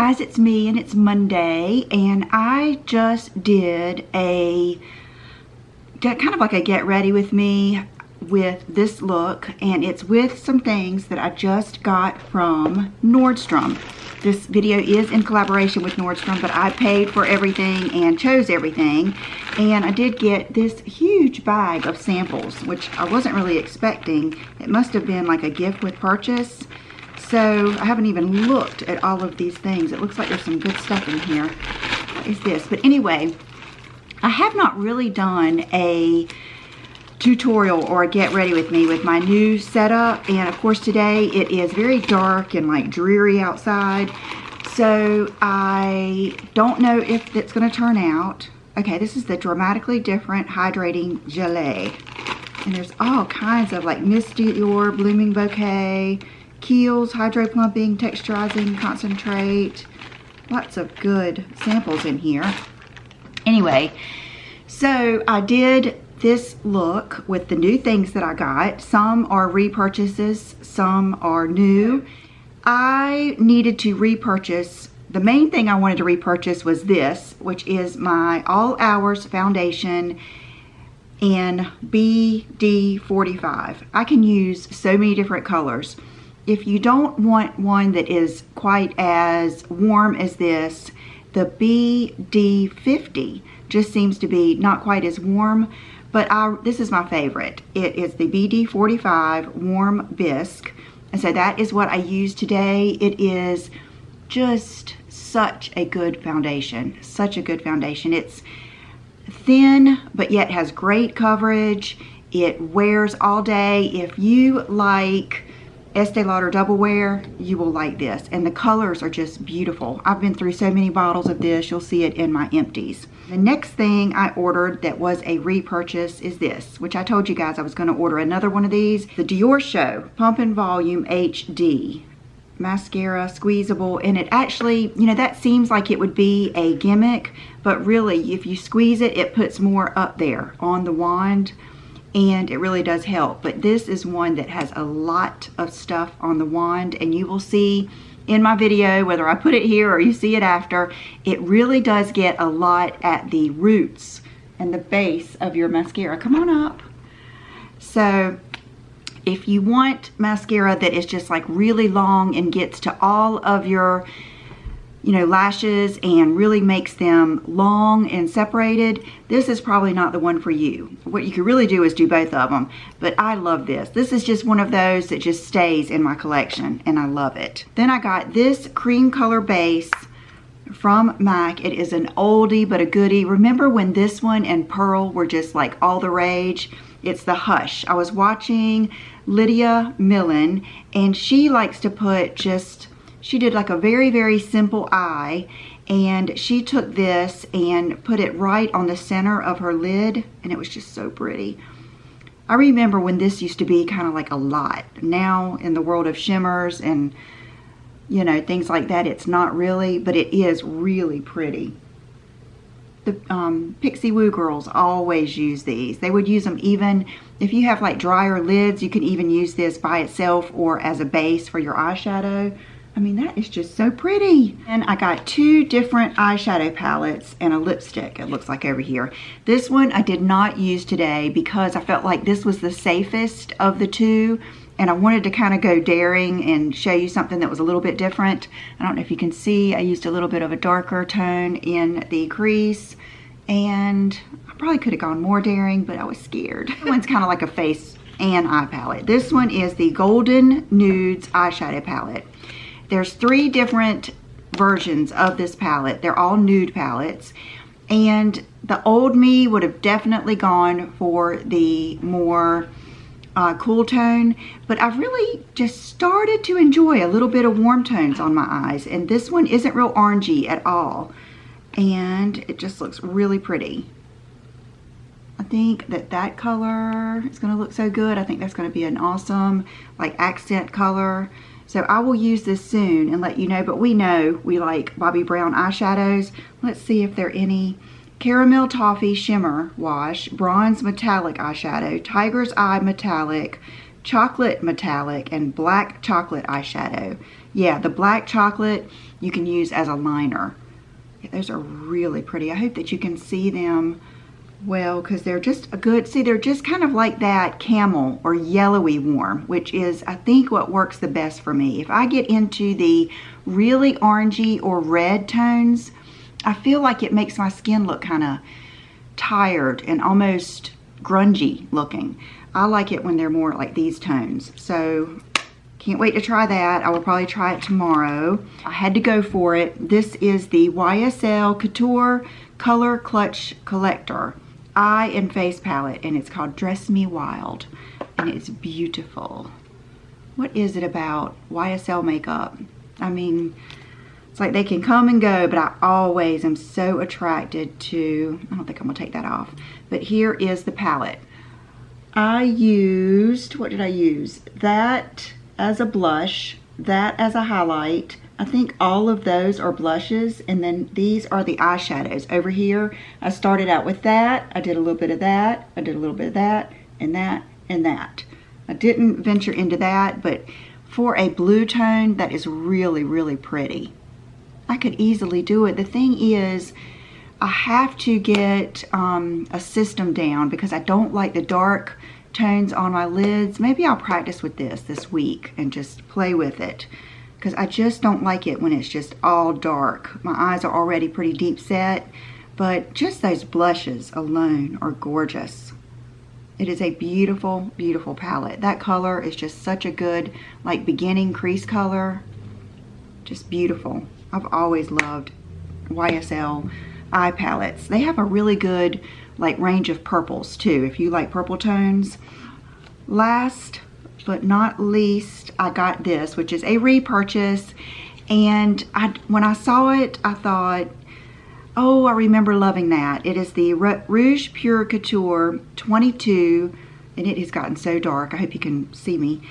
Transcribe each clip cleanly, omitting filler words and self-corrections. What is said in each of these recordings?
guys, it's me and it's Monday, and I just did a kind of like a get ready with me with this look, and it's with some things that I just got from Nordstrom. This video is in collaboration with Nordstrom, but I paid for everything and chose everything, and I did get this huge bag of samples, which I wasn't really expecting. It must have been like a gift with purchase. So I haven't even looked at all of these things. It looks like there's some good stuff in here. What is this? But anyway, I have not really done a tutorial or a get ready with me with my new setup. And of course today it is very dark and like dreary outside. So I don't know if it's going to turn out. Okay, this is the Dramatically Different Hydrating Gelée. And there's all kinds of like Misty Dior, Blooming Bouquet, Kiehl's Hydro Plumping, Texturizing Concentrate. Lots of good samples in here. Anyway, so I did this look with the new things that I got. Some are repurchases, some are new. I needed to repurchase. The main thing I wanted to repurchase was this, which is my All Hours Foundation in BD45. I can use so many different colors. If you don't want one that is quite as warm as this, the BD50 just seems to be not quite as warm, but this is my favorite. It is the BD45 Warm Bisque, and so that is what I used today. It is just such a good foundation, such a good foundation. It's thin, but yet has great coverage. It wears all day. If you like Estee Lauder Double Wear, you will like this. And the colors are just beautiful. I've been through so many bottles of this. You'll see it in my empties. The next thing I ordered that was a repurchase is this, which I told you guys I was going to order another one of these. The Dior Show Pump and Volume HD Mascara, squeezable. And it actually, you know, that seems like it would be a gimmick, but really if you squeeze it, it puts more up there on the wand. And it really does help. But this is one that has a lot of stuff on the wand, and you will see in my video, whether I put it here or you see it after, it really does get a lot at the roots and the base of your mascara. Come on up. So if you want mascara that is just like really long and gets to all of your, you know, lashes and really makes them long and separated, this is probably not the one for you. What you could really do is do both of them, but I love this. This is just one of those that just stays in my collection, and I love it. Then I got this cream color base from MAC. It is an oldie but a goodie. Remember when this one and Pearl were just like all the rage? It's the Hush. I was watching Lydia Millen, and she likes to put just, she did like a very, very simple eye, and she took this and put it right on the center of her lid, and it was just so pretty. I remember when this used to be kind of like a lot. Now in the world of shimmers and, you know, things like that, it's not really, but it is really pretty. The Pixie Woo girls always use these. They would use them even if you have like drier lids. You can even use this by itself or as a base for your eyeshadow. I mean, that is just so pretty. And I got two different eyeshadow palettes and a lipstick, it looks like over here. This one I did not use today because I felt like this was the safest of the two, and I wanted to kind of go daring and show you something that was a little bit different. I don't know if you can see, I used a little bit of a darker tone in the crease, and I probably could have gone more daring, but I was scared. This one's kind of like a face and eye palette. This one is the Golden Nudes eyeshadow palette. There's 3 different versions of this palette. They're all nude palettes. And the old me would have definitely gone for the more cool tone. But I've really just started to enjoy a little bit of warm tones on my eyes. And this one isn't real orangey at all. And it just looks really pretty. I think that color is going to look so good. I think that's going to be an awesome like accent color. So I will use this soon and let you know, but we know we like Bobbi Brown eyeshadows. Let's see if there are any. Caramel Toffee Shimmer Wash, Bronze Metallic Eyeshadow, Tiger's Eye Metallic, chocolate metallic and black chocolate eyeshadow. Yeah, the black chocolate you can use as a liner. Yeah, those are really pretty. I hope that you can see them well, because they're just a good, see, they're just kind of like that camel or yellowy warm, which is, I think, what works the best for me. If I get into the really orangey or red tones, I feel like it makes my skin look kind of tired and almost grungy looking. I like it when they're more like these tones. So can't wait to try that. I will probably try it tomorrow. I had to go for it. This is the YSL Couture Color Clutch Collector Eye and Face Palette, and it's called Dress Me Wild, and it's beautiful. What is it about YSL makeup? I mean, it's like they can come and go, but I always am so attracted to, I don't think I'm gonna take that off, but here is the palette. I used, what did I use? That as a blush, that as a highlight. I think all of those are blushes, and then these are the eyeshadows. Over here, I started out with that, I did a little bit of that, I did a little bit of that, and that, and that. I didn't venture into that, but for a blue tone, that is really, really pretty. I could easily do it. The thing is, I have to get a system down because I don't like the dark tones on my lids. Maybe I'll practice with this week and just play with it, because I just don't like it when it's just all dark. My eyes are already pretty deep set, but just those blushes alone are gorgeous. It is a beautiful, beautiful palette. That color is just such a good, like, beginning crease color. Just beautiful. I've always loved YSL eye palettes. They have a really good, like, range of purples too, if you like purple tones. Last but not least, I got this, which is a repurchase, and when I saw it, I thought, oh, I remember loving that. It is the Rouge Pure Couture 22, and it has gotten so dark, I hope you can see me,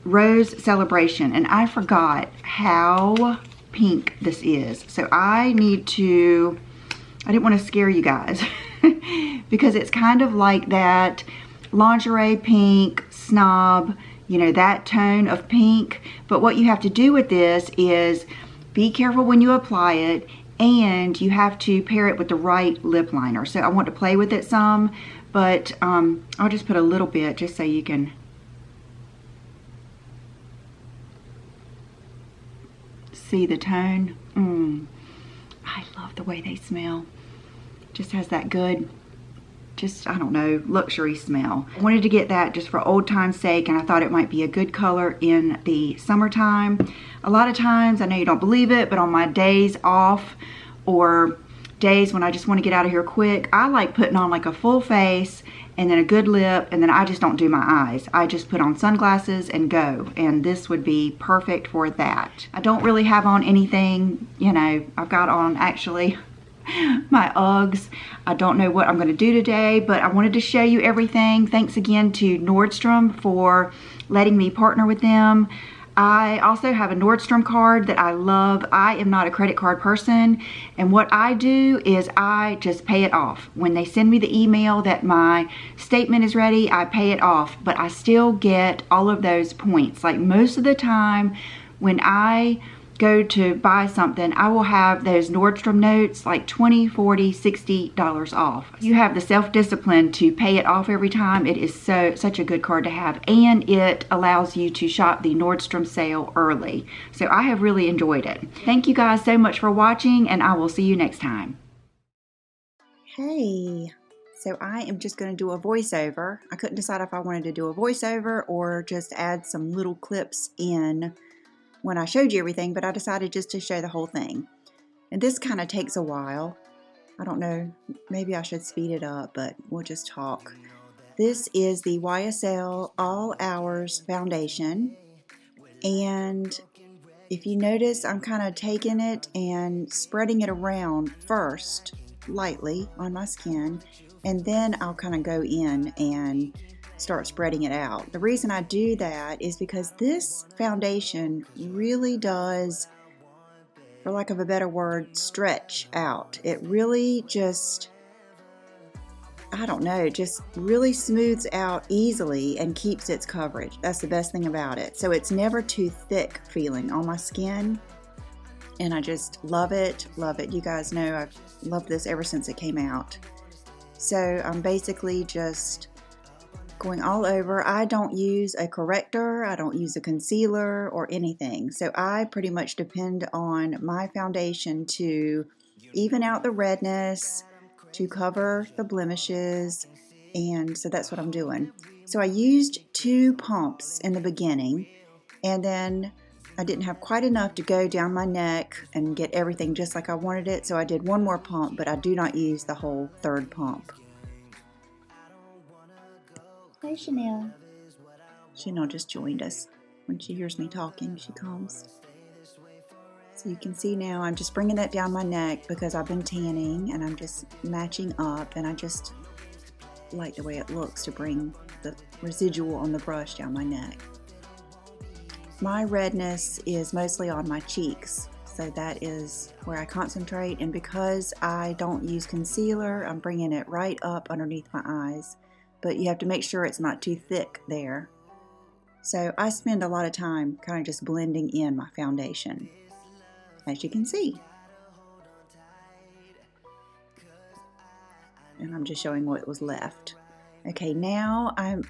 Rose Celebration, and I forgot how pink this is. So I need to, I didn't want to scare you guys, because it's kind of like that lingerie pink, snob, you know, that tone of pink. But what you have to do with this is be careful when you apply it, and you have to pair it with the right lip liner. So I want to play with it some, but I'll just put a little bit just so you can see the tone. I love the way they smell. Just has that good, just, I don't know, luxury smell. I wanted to get that just for old time's sake, and I thought it might be a good color in the summertime. A lot of times, I know you don't believe it, but on my days off or days when I just want to get out of here quick, I like putting on like a full face and then a good lip, and then I just don't do my eyes. I just put on sunglasses and go, and this would be perfect for that. I don't really have on anything, you know, I've got on actually my Uggs. I don't know what I'm going to do today, but I wanted to show you everything. Thanks again to Nordstrom for letting me partner with them. I also have a Nordstrom card that I love. I am not a credit card person, and what I do is I just pay it off. When they send me the email that my statement is ready, I pay it off, but I still get all of those points. Like most of the time when I go to buy something, I will have those Nordstrom notes like $20, $40, $60 off. You have the self-discipline to pay it off every time. It is such a good card to have, and it allows you to shop the Nordstrom sale early. So I have really enjoyed it. Thank you guys so much for watching, and I will see you next time. Hey, so I am just going to do a voiceover. I couldn't decide if I wanted to do a voiceover or just add some little clips in when I showed you everything, but I decided just to show the whole thing. And this kind of takes a while. I don't know, maybe I should speed it up, but we'll just talk. This is the YSL All Hours Foundation, and if you notice, I'm kind of taking it and spreading it around first, lightly on my skin, and then I'll kind of go in and start spreading it out. The reason I do that is because this foundation really does, for lack of a better word, stretch out. It really just I don't know, just really smooths out easily and keeps its coverage. That's the best thing about it. So it's never too thick feeling on my skin. And I just love it, love it. You guys know I've loved this ever since it came out. So I'm basically just going all over. I don't use a corrector, I don't use a concealer or anything. So I pretty much depend on my foundation to even out the redness, to cover the blemishes, and so that's what I'm doing. So I used 2 pumps in the beginning, and then I didn't have quite enough to go down my neck and get everything just like I wanted it, so I did 1 more pump, but I do not use the whole 3rd pump. Hey Chanel. Chanel just joined us. When she hears me talking, she comes. So you can see now I'm just bringing that down my neck because I've been tanning and I'm just matching up, and I just like the way it looks to bring the residual on the brush down my neck. My redness is mostly on my cheeks, so that is where I concentrate, and because I don't use concealer, I'm bringing it right up underneath my eyes, but you have to make sure it's not too thick there. So I spend a lot of time kind of just blending in my foundation, as you can see. And I'm just showing what was left. Okay, now I'm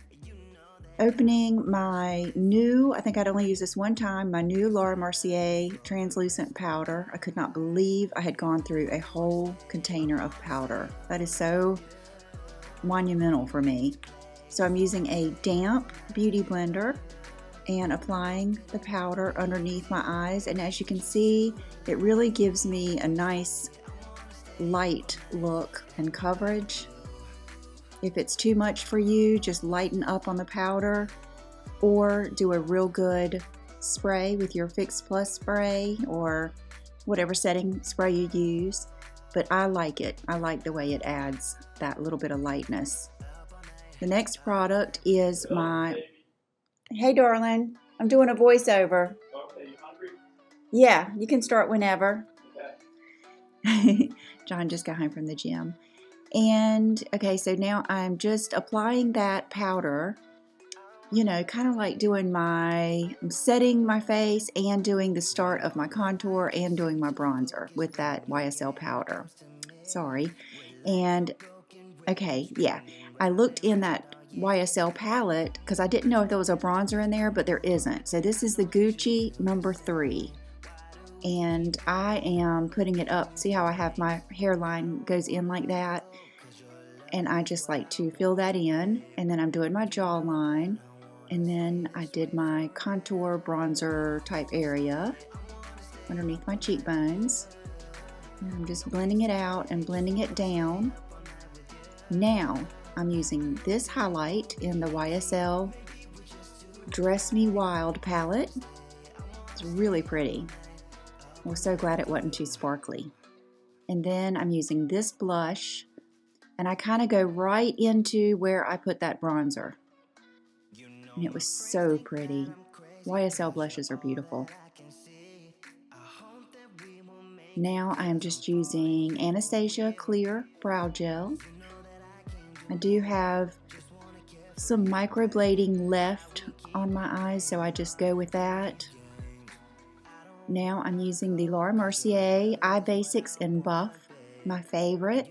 opening my new, I think I'd only used this one time, my new Laura Mercier translucent powder. I could not believe I had gone through a whole container of powder. That is so monumental for me. So I'm using a damp beauty blender and applying the powder underneath my eyes, and as you can see, it really gives me a nice light look and coverage. If it's too much for you, just lighten up on the powder or do a real good spray with your Fix Plus spray or whatever setting spray you use. But I like it. I like the way it adds that little bit of lightness. The next product is my... Hey darling, I'm doing a voiceover. Okay, you hungry? Yeah, you can start whenever. Okay. John just got home from the gym. And okay, so now I'm just applying that powder, you know, kind of like doing I'm setting my face and doing the start of my contour and doing my bronzer with that YSL powder. Sorry. And okay, yeah, I looked in that YSL palette because I didn't know if there was a bronzer in there, but there isn't. So this is the Gucci number 3. And I am putting it up. See how I have my hairline goes in like that? And I just like to fill that in. And then I'm doing my jawline. And then I did my contour bronzer type area underneath my cheekbones. And I'm just blending it out and blending it down. Now I'm using this highlight in the YSL Dress Me Wild palette. It's really pretty. We're so glad it wasn't too sparkly. And then I'm using this blush, and I kind of go right into where I put that bronzer. And it was so pretty. YSL blushes are beautiful. Now I'm just using Anastasia Clear Brow Gel. I do have some microblading left on my eyes, so I just go with that. Now I'm using the Laura Mercier Eye Basics in Buff, my favorite.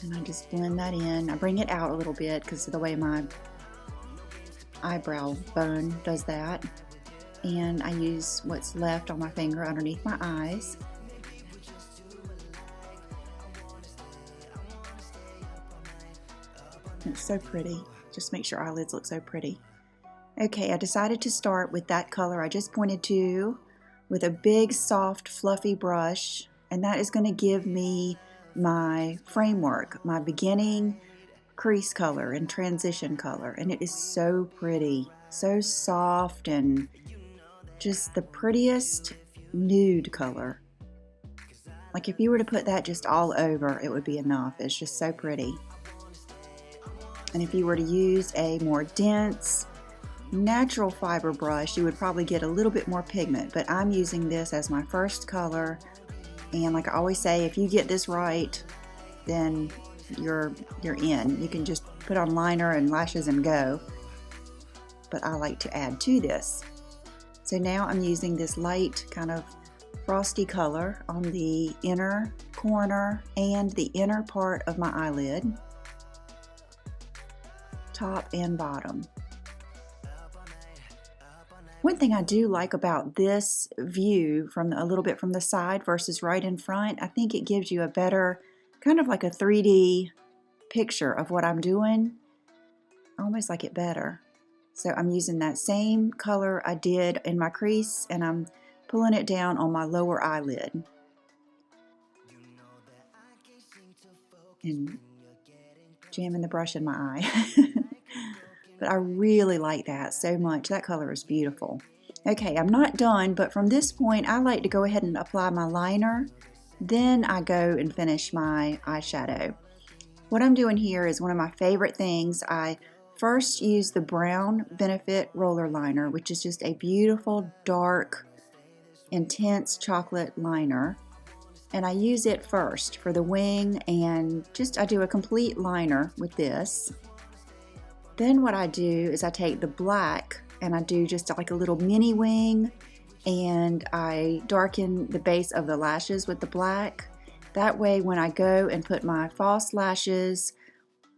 And I just blend that in. I bring it out a little bit because of the way my eyebrow bone does that. And I use what's left on my finger underneath my eyes. It's so pretty. Just makes your eyelids look so pretty. Okay, I decided to start with that color I just pointed to with a big, soft, fluffy brush, and that is going to give me my framework, my beginning crease color and transition color, and it is so pretty, so soft, and just the prettiest nude color. Like if you were to put that just all over, it would be enough. It's just so pretty. And if you were to use a more dense, natural fiber brush, you would probably get a little bit more pigment, but I'm using this as my first color And like I always say, if you get this right, then you're in. You can just put on liner and lashes and go. But I like to add to this. So now I'm using this light kind of frosty color on the inner corner and the inner part of my eyelid, top and bottom. One thing I do like about this view from a little bit from the side versus right in front, I think it gives you a better, kind of like a 3D picture of what I'm doing. I almost like it better. So I'm using that same color I did in my crease, and I'm pulling it down on my lower eyelid. And jamming the brush in my eye. But I really like that so much. That color is beautiful. Okay, I'm not done, but from this point, I like to go ahead and apply my liner. Then I go and finish my eyeshadow. What I'm doing here is one of my favorite things. I first use the brown Benefit roller liner, which is just a beautiful, dark, intense chocolate liner. And I use it first for the wing, and I do a complete liner with this. Then what I do is I take the black and I do just like a little mini wing, and I darken the base of the lashes with the black. That way when I go and put my false lashes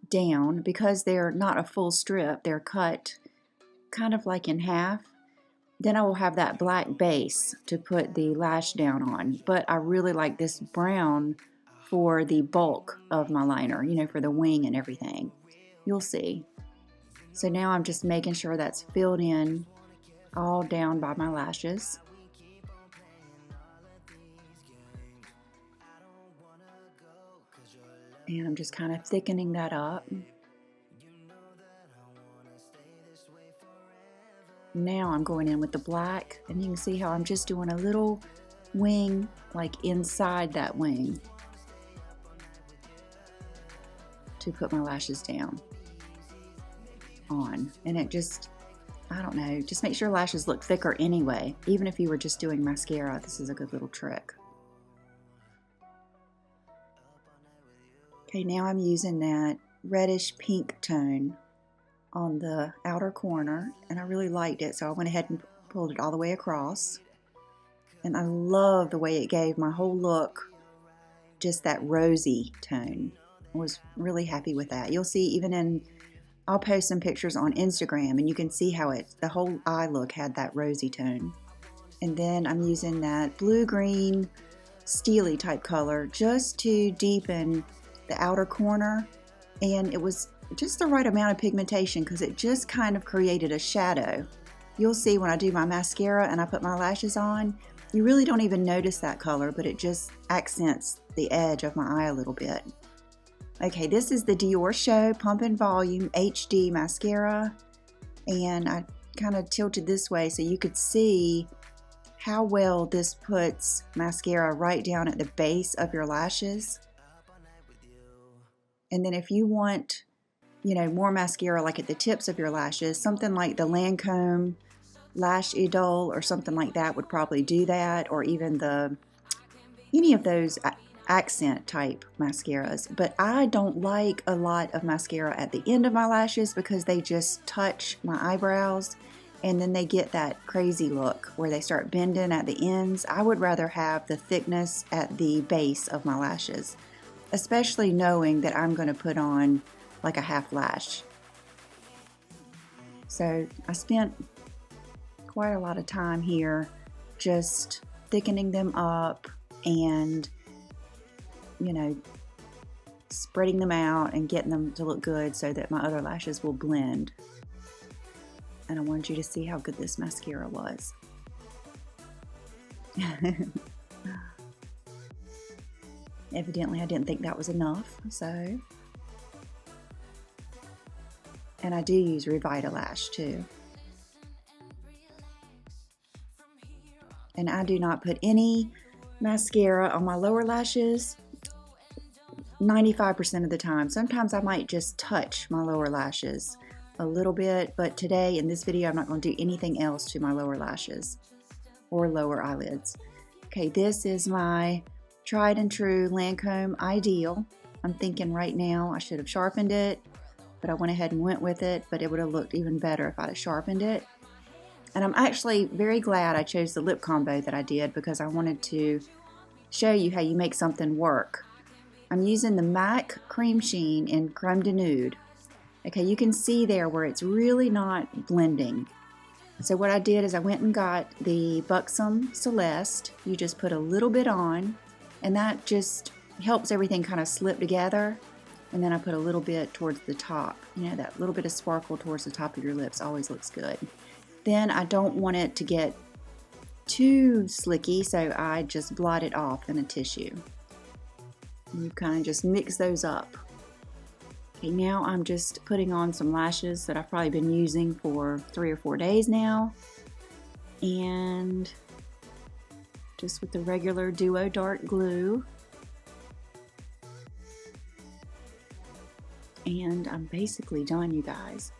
down, because they're not a full strip, they're cut kind of like in half, then I will have that black base to put the lash down on. But I really like this brown for the bulk of my liner, you know, for the wing and everything. You'll see. So now I'm just making sure that's filled in all down by my lashes. And I'm just kind of thickening that up. Now I'm going in with the black, and you can see how I'm just doing a little wing like inside that wing to put my lashes down on. And it just, I don't know, just makes your lashes look thicker anyway. Even if you were just doing mascara, this is a good little trick. Okay, now I'm using that reddish pink tone on the outer corner, and I really liked it, so I went ahead and pulled it all the way across. And I love the way it gave my whole look just that rosy tone. I was really happy with that. You'll see even in, I'll post some pictures on Instagram, and you can see how the whole eye look had that rosy tone. And then I'm using that blue-green steely type color just to deepen the outer corner, and it was just the right amount of pigmentation because it just kind of created a shadow. You'll see when I do my mascara and I put my lashes on, you really don't even notice that color, but it just accents the edge of my eye a little bit. Okay, this is the Dior Show Pump and Volume HD Mascara, and I kind of tilted this way so you could see how well this puts mascara right down at the base of your lashes. And then if you want, you know, more mascara like at the tips of your lashes, something like the Lancome Lash Idole or something like that would probably do that, or even any of those accent type mascaras. But I don't like a lot of mascara at the end of my lashes because they just touch my eyebrows and then they get that crazy look where they start bending at the ends. I would rather have the thickness at the base of my lashes, especially knowing that I'm going to put on like a half lash. So I spent quite a lot of time here just thickening them up and, you know, spreading them out and getting them to look good so that my other lashes will blend. And I wanted you to see how good this mascara was. Evidently I didn't think that was enough, so. And I do use Revitalash too. And I do not put any mascara on my lower lashes 95% of the time. Sometimes I might just touch my lower lashes a little bit, but today in this video I'm not going to do anything else to my lower lashes or lower eyelids. Okay, this is my tried and true Lancome Ideal. I'm thinking right now I should have sharpened it, but I went ahead and went with it, but it would have looked even better if I'd have sharpened it. And I'm actually very glad I chose the lip combo that I did because I wanted to show you how you make something work. I'm using the MAC Cream Sheen in Creme de Nude. Okay, you can see there where it's really not blending. So what I did is I went and got the Buxom Celeste. You just put a little bit on, and that just helps everything kind of slip together. And then I put a little bit towards the top. You know, that little bit of sparkle towards the top of your lips always looks good. Then I don't want it to get too slicky, so I just blot it off in a tissue. And you kind of just mix those up. Okay, now I'm just putting on some lashes that I've probably been using for 3 or 4 days now. And just with the regular Duo Dark Glue. And I'm basically done, you guys.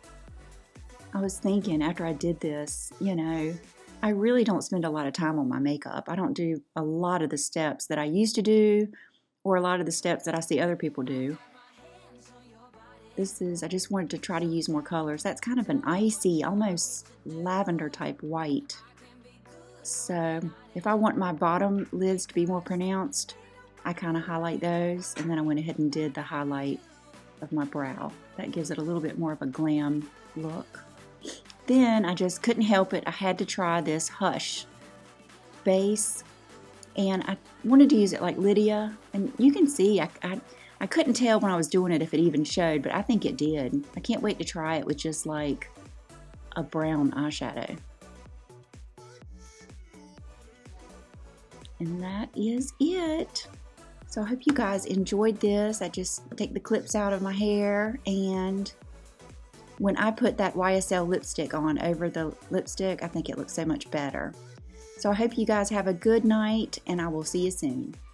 I was thinking after I did this, you know, I really don't spend a lot of time on my makeup. I don't do a lot of the steps that I used to do or a lot of the steps that I see other people do. I just wanted to try to use more colors. That's kind of an icy, almost lavender type white. So if I want my bottom lids to be more pronounced, I kind of highlight those, and then I went ahead and did the highlight of my brow. That gives it a little bit more of a glam look. Then I just couldn't help it. I had to try this Hush base, and I wanted to use it like Lydia, and you can see I couldn't tell when I was doing it if it even showed, but I think it did. I can't wait to try it with just like a brown eyeshadow. And that is it. So I hope you guys enjoyed this. I just take the clips out of my hair, and when I put that YSL lipstick on over the lipstick, I think it looks so much better. So I hope you guys have a good night, and I will see you soon.